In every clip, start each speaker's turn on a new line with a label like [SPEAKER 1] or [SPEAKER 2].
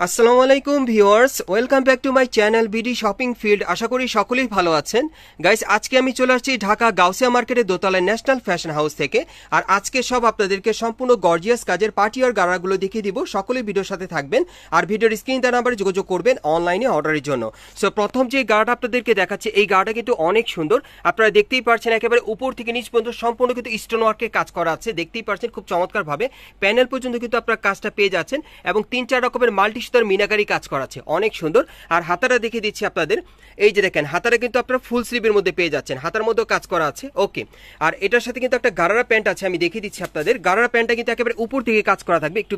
[SPEAKER 1] আসসালামু আলাইকুম viewers, welcome back to my channel BD shopping field. আশা করি সকলেই ভালো আছেন। গাইস, আজকে আমি চলে আসছি ঢাকা গাউসিয়া মার্কেটের দোতলায় ন্যাশনাল ফ্যাশন হাউস থেকে। আর আজকে সব আপনাদেরকে সম্পূর্ণ গর্জিয়াস কাজের পার্টি আর গাড়াগুলো দেখিয়ে দিব। সকলেই ভিডিওর সাথে থাকবেন আর ভিডিওর স্ক্রিন দেওয়া নাম্বারে যোগাযোগ করবেন অনলাইনে অর্ডারের জন্য। সো প্রথম যে গাড়াটা আপনাদেরকে দেখাচ্ছে, এই গাড়াটা কিন্তু অনেক সুন্দর। আপনারা দেখতেই পাচ্ছেন একেবারে উপর থেকে নিচ পর্যন্ত সম্পূর্ণ কিন্তু স্টোন ওয়ার্কের কাজ করা আছে। দেখতেই পাচ্ছেন খুব চমৎকার ভাবে প্যানেল পর্যন্ত কিন্তু আপনারা কাজটা পেয়ে যাচ্ছেন এবং 3-4 রকমের মাল্টি সুতার মিনাকারি কাজ করা আছে, অনেক সুন্দর। আর হাতাটা দেখিয়ে দিচ্ছি আপনাদের। এই যে দেখেন, হাতাটা কিন্তু আপনারা ফুল স্লিভের মধ্যে পেয়ে যাচ্ছেন, হাতার মধ্যেও কাজ করা আছে। ওকে, আর এটার সাথে কিন্তু একটা গারারা প্যান্ট আছে, আমি দেখিয়ে দিচ্ছি আপনাদের। গারারা প্যান্টটা কিন্তু একেবারে উপর থেকে কাজ করা থাকবে। একটু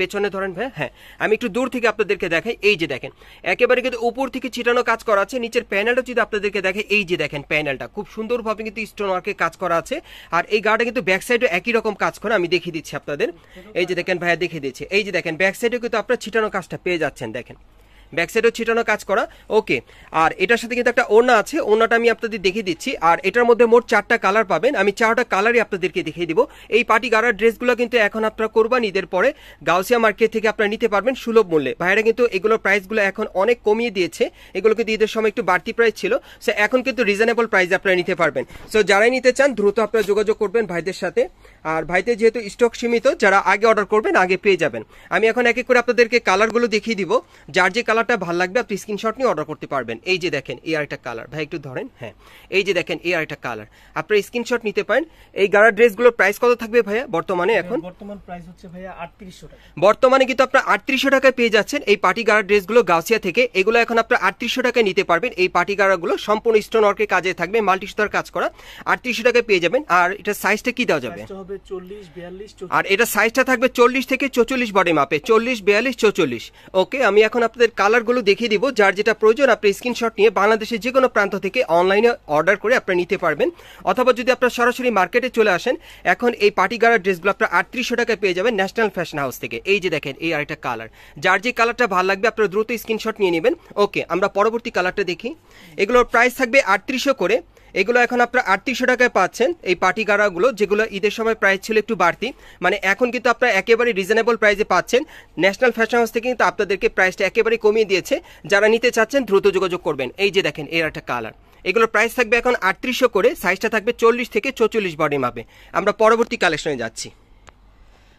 [SPEAKER 1] পেছনে ধরেন ভাই, আমি একটু দূর থেকে আপনাদেরকে দেখাই। এই যে দেখেন, একেবারে কিন্তু উপর থেকে ছিটানো কাজ করা আছে। নিচের প্যানেলটা যদি আপনাদেরকে দেখাই, এই যে দেখেন প্যানেলটা খুব সুন্দরভাবে কিন্তু স্টোন ওয়ার্কের কাজ করা আছে। আর এই গাড়িটা কিন্তু ব্যাক সাইডে একই রকম কাজ করে, আমি দেখিয়ে দিচ্ছি আপনাদের। এই যে দেখেন ভাইয়া দেখিয়ে দিচ্ছি। এই যে দেখেন ব্যাক সাইডে কিন্তু আপনারা ছিটানো কাজটা পেয়ে যাচ্ছেন, দেখেন ব্যাক সাইডেও ছিটানো কাজ করা। ওকে, আর এটার সাথে কিন্তু একটা ওড়না আছে, ওড়নাটা আমি আপনাদের দেখিয়ে দিচ্ছি। আর এটার মধ্যে মোট 4টা কালার পাবেন, আমি 4টা কালারই আপনাদেরকে দেখিয়ে দিব। এই পার্টি গারার ড্রেসগুলো কিন্তু এখন আপনারা কোরবানি ঈদের পরে গাউসিয়া মার্কেট থেকে আপনারা নিতে পারবেন সুলভ মূল্যে। ভাইরা কিন্তু এগুলোর প্রাইসগুলো এখন অনেক কমিয়ে দিয়েছে, এগুলো কিন্তু ঈদের সময় একটু বাড়তি প্রাইস ছিল। সো এখন কিন্তু রিজনেবল প্রাইসে আপনারা নিতে পারবেন। সো যারাই নিতে চান দ্রুত আপনারা যোগাযোগ করবেন ভাইদের সাথে। আর ভাইদের যেহেতু স্টক সীমিত, যারা আগে অর্ডার করবেন আগে পেয়ে যাবেন। আমি এখন এক এক করে আপনাদেরকে কালারগুলো দেখিয়ে দিব, যার যে কালারটা ভালো লাগবে আপনি স্ক্রিনশট নিয়ে অর্ডার করতে পারবেন। এই যে দেখেন এই আরেকটা কালার, ভাই একটু ধরেন। এই যে দেখেন এই আরেকটা কালার, আপনারা স্ক্রিনশট নিতে পারেন। এই গাড়ার ড্রেসগুলোর প্রাইস কত থাকবে ভাইয়া বর্তমানে? এখন
[SPEAKER 2] বর্তমান প্রাইস হচ্ছে ভাইয়া 3800 টাকা।
[SPEAKER 1] বর্তমানে কিন্তু আপনারা 3800 টাকায় পেয়ে যাচ্ছেন এই পার্টি গাড়ার ড্রেসগুলো গাউসিয়া থেকে। এগুলো এখন আপনারা 3800 টাকায় নিতে পারবেন। এই পার্টি গাড়াগুলো সম্পূর্ণ স্টোন ওয়ার্কের কাজে থাকবে, মাল্টি সুতার কাজ করা। 3800 টাকায় পেয়ে যাবেন। আর এটা সাইজটা কি দেওয়া যাবে?
[SPEAKER 2] হবে 40, 42, 44।
[SPEAKER 1] আর এটা সাইজটা থাকবে 40 থেকে 44 বডি মাপে, 40, 42, 44। ওকে, আমি এখন আপনাদের কালারগুলো দেখিয়ে দিব। যার যেটা প্রয়োজন আপনি স্ক্রিনশট নিয়ে বাংলাদেশের যে কোনো প্রান্ত থেকে অনলাইনে অর্ডার করে আপনারা নিতে পারবেন। অথবা যদি আপনারা সরাসরি মার্কেটে চলে আসেন, এখন এই পার্টি গাড়ার ড্রেসগুলো আপনারা 3800 টাকায় পেয়ে যাবেন ন্যাশনাল ফ্যাশন হাউস থেকে। এই যে দেখেন এই আরেকটা কালার, যার যে কালারটা ভালো লাগবে আপনারা দ্রুত স্ক্রিনশট নিয়ে নেবেন। ওকে, আমরা পরবর্তী কালারটা দেখি। এগুলোর প্রাইস থাকবে 3800 করে। এগুলো এখন আপনারা 3800 টাকায় পাচ্ছেন এই পার্টি গাড়াগুলো, যেগুলো ঈদের সময় প্রাইস ছিল একটু বাড়তি। মানে এখন কিন্তু আপনারা একেবারে রিজনেবল প্রাইসে পাচ্ছেন। ন্যাশনাল ফ্যাশন হাউস থেকে কিন্তু আপনাদেরকে প্রাইসটা একেবারে কমিয়ে দিয়েছে। যারা নিতে চাচ্ছেন দ্রুত যোগাযোগ করবেন। এই যে দেখেন এর একটা কালার, এগুলোর প্রাইস থাকবে এখন 3800 করে, সাইজটা থাকবে 40 থেকে 44 বডি মাপে। আমরা পরবর্তী কালেকশনে যাচ্ছি।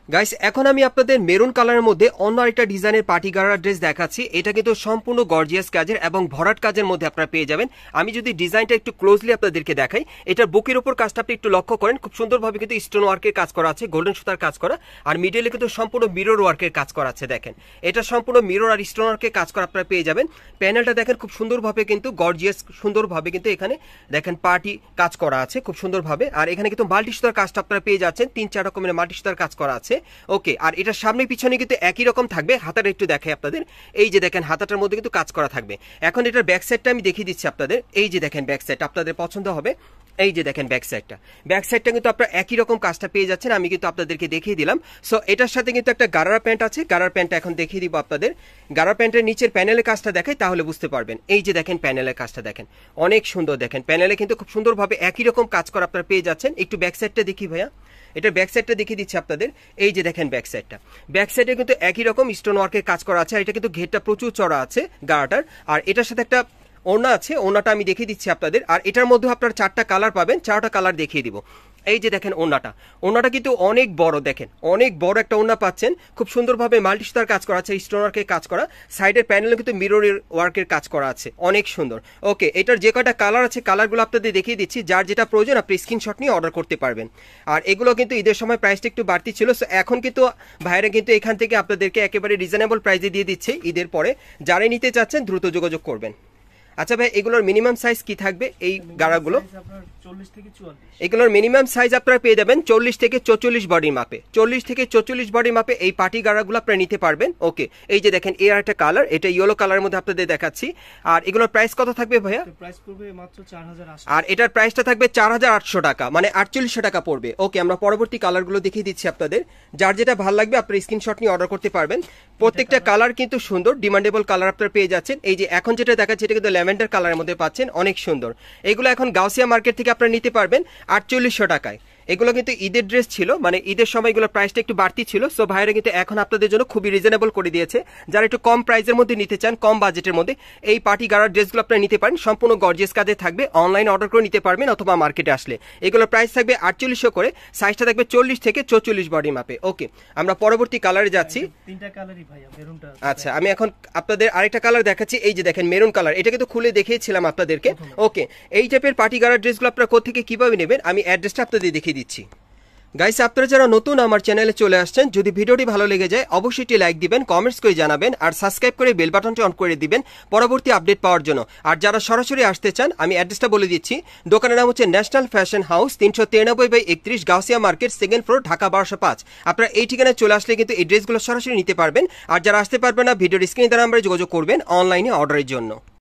[SPEAKER 1] গাইস, এখন আমি আপনাদের মেরুন কালারের মধ্যে অন্য আরেকটা ডিজাইনের পার্টি গাড়ার ড্রেস দেখাচ্ছি। এটা কিন্তু সম্পূর্ণ গর্জিয়াস কাজের এবং ভরাট কাজের মধ্যে আপনারা পেয়ে যাবেন। আমি যদি ডিজাইনটা একটু ক্লোজলি আপনাদেরকে দেখাই, এটার বুকের উপর কাজটা আপনি একটু লক্ষ্য করেন, খুব সুন্দরভাবে কিন্তু স্টোন ওয়ার্কের কাজ করা আছে, গোল্ডেন সুতার কাজ করা। আর মিডলে কিন্তু সম্পূর্ণ মিরর ওয়ার্কের কাজ করা আছে। দেখেন এটা সম্পূর্ণ মিরর আর স্টোন ওয়ার্কের কাজ করা আপনারা পেয়ে যাবেন। প্যানেলটা দেখেন খুব সুন্দরভাবে কিন্তু গর্জিয়াস সুন্দরভাবে কিন্তু এখানে দেখেন পার্টি কাজ করা আছে খুব সুন্দরভাবে। আর এখানে কিন্তু মাল্টি সুতার কাজটা আপনারা পেয়ে যাচ্ছেন, 3-4 রকমের মাল্টি সুতার কাজ করা আছে। ওকে, আর এটার সামনে পিছনে কিন্তু একই রকম থাকবে। হাতাটা একটু দেখাই আপনাদের। এই যে দেখেন হাতাটার মধ্যে কিন্তু কাজ করা থাকবে। এখন এটার ব্যাক সাইডটা আমি দেখিয়ে দিচ্ছি আপনাদের। এই যে দেখেন ব্যাক সাইড আপনাদের পছন্দ হবে। এই যে দেখেন ব্যাক সাইডটা কিন্তু আপনারা একই রকম কাজটা পেয়ে যাচ্ছেন, আমি কিন্তু আপনাদেরকে দেখিয়ে দিলাম। সো এটার সাথে কিন্তু একটা গারারা প্যান্ট আছে, গারার প্যান্টটা এখন দেখিয়ে দিব আপনাদের। গারার প্যান্টের নিচের প্যানেলের কাজটা দেখাই, তাহলে বুঝতে পারবেন। এই যে দেখেন প্যানেলের কাজটা দেখেন অনেক সুন্দর। দেখেন প্যানেলে কিন্তু খুব সুন্দরভাবে একই রকম কাজ করা আপনারা পেয়ে যাচ্ছেন। একটু ব্যাক সাইডটা দেখি ভাইয়া, এটার ব্যাক সাইডটা দেখিয়ে দিচ্ছি আপনাদের। এই যে দেখেন ব্যাক সাইডে কিন্তু একই রকম স্টোন ওয়ার্কের কাজ করা আছে। আর এটা কিন্তু ঘেরটা প্রচুর চড়া আছে গাড়াটার। আর এটার সাথে একটা ওড়না আছে, ওড়নাটা আমি দেখিয়ে দিচ্ছি আপনাদের। আর এটার মধ্যে আপনারা 4টা কালার পাবেন, 4টা কালার দেখিয়ে দিব। এই যে দেখেন ওড়নাটা কিন্তু অনেক বড়, দেখেন অনেক বড় একটা ওড়না পাচ্ছেন। খুব সুন্দরভাবে মাল্টি সুতার কাজ করা আছে, স্টোন ওয়ার্কের কাজ করা। সাইডের প্যানেলে কিন্তু মিরর ওয়ার্কের কাজ করা আছে, অনেক সুন্দর। ওকে, এটার যে কয়টা কালার আছে কালারগুলো আপনাদের দেখিয়ে দিচ্ছি। যার যেটা প্রয়োজন আপনি স্ক্রিনশট নিয়ে অর্ডার করতে পারবেন। আর এগুলো কিন্তু ঈদের সময় প্রাইসটা একটু বাড়তি ছিল। সো এখন কিন্তু ভাইরা কিন্তু এখান থেকে আপনাদেরকে একেবারে রিজনেবল প্রাইসে দিয়ে দিচ্ছে ঈদের পরে। যারাই নিতে চাচ্ছেন দ্রুত যোগাযোগ করবেন। আচ্ছা ভাই, এগুলোর মিনিমাম সাইজ কি থাকবে এই গাড়াগুলো? এগুলোর মিনিমাম সাইজ আপনারা পেয়ে যাবেন 40 থেকে 44 বডি মাপে, 40 থেকে 44 বডি মাপে এই পার্টি গাড়াগুলো আপনারা নিতে পারবেন। ওকে, এই যে দেখেন এর একটা কালার, এটা ইয়েলো কালারের মধ্যে আপনাদের দেখাচ্ছি। আর এগুলোর প্রাইস কত থাকবে ভাইয়া?
[SPEAKER 2] প্রাইস পড়বে মাত্র 4800।
[SPEAKER 1] আর এটার প্রাইসটা থাকবে 4800 টাকা, মানে 4800 টাকা পড়বে। ওকে, আমরা পরবর্তী কালারগুলো দেখিয়ে দিচ্ছি আপনাদের। যার যেটা ভালো লাগবে আপনারা স্ক্রিনশট নিয়ে অর্ডার করতে পারবেন। প্রত্যেকটা কালার কিন্তু সুন্দর, ডিমান্ডেবল কালার আপনারা পেয়ে যাচ্ছেন। এই যে এখন যেটা দেখাচ্ছে এটা কিন্তু ল্যাভেন্ডার কালারের মধ্যে পাচ্ছেন, অনেক সুন্দর। এগুলো এখন গাউসিয়া মার্কেট থেকে আপনারা নিতে পারবেন 4800 টাকায়। এগুলো কিন্তু ঈদের ড্রেস ছিল, মানে ঈদের সময় এগুলো প্রাইসটা একটু বাড়তি ছিল। সো ভাইরা কিন্তু এখন আপনাদের জন্য খুবই রিজনেবল করে দিয়েছে। যারা একটু কম প্রাইসের মধ্যে নিতে চান, কম বাজেটের মধ্যে, এই পার্টি গারার ড্রেসগুলো আপনারা নিতে পারেন। সম্পূর্ণ গর্জিয়াস কাজে থাকবে, অনলাইন অর্ডার করে নিতে পারবেন অথবা মার্কেটে আসলে। এগুলোর প্রাইস থাকবে 4800 করে, সাইজটা থাকবে 40 থেকে 44 বডি মাপে। ওকে, আমরা পরবর্তী কালারে যাচ্ছি।
[SPEAKER 2] তিনটা কালারই ভাইয়া, মেরুনটা
[SPEAKER 1] আচ্ছা, আমি এখন আপনাদের আরেকটা কালার দেখাচ্ছি। এই যে দেখেন মেরুন কালার, এটা কিন্তু খুলে দেখিয়েছিলাম আপনাদেরকে। ওকে, এই টাইপের পার্টি গারার ড্রেসগুলো আপনারা কোথেকে কিভাবে নেবেন আমি অ্যাড্রেসটা আপনাদের দেখিয়ে দিচ্ছি। গাইস, আপনারা যারা নতুন আমার চ্যানেলে চলে আসছেন, যদি ভিডিওটি ভালো লেগে যায় অবশ্যই একটি লাইক দিবেন, কমেন্টস করে জানাবেন, আর সাবস্ক্রাইব করে বেল বাটনটি অন করে দিবেন পরবর্তী আপডেট পাওয়ার জন্য। আর যারা সরাসরি আসতে চান আমি অ্যাড্রেসটা বলে দিচ্ছি। দোকানের নাম হচ্ছে national fashion house, 393/31 Gausia market, 2nd floor, Dhaka 1205। আপনারা এই ঠিকানায় চলে আসলে কিন্তু এই ড্রেসগুলো সরাসরি নিতে পারবেন। আর যারা আসতে পারবেন না, ভিডিওর স্ক্রিনে দেওয়া নাম্বারে যোগাযোগ করবেন অনলাইনে অর্ডারের জন্য।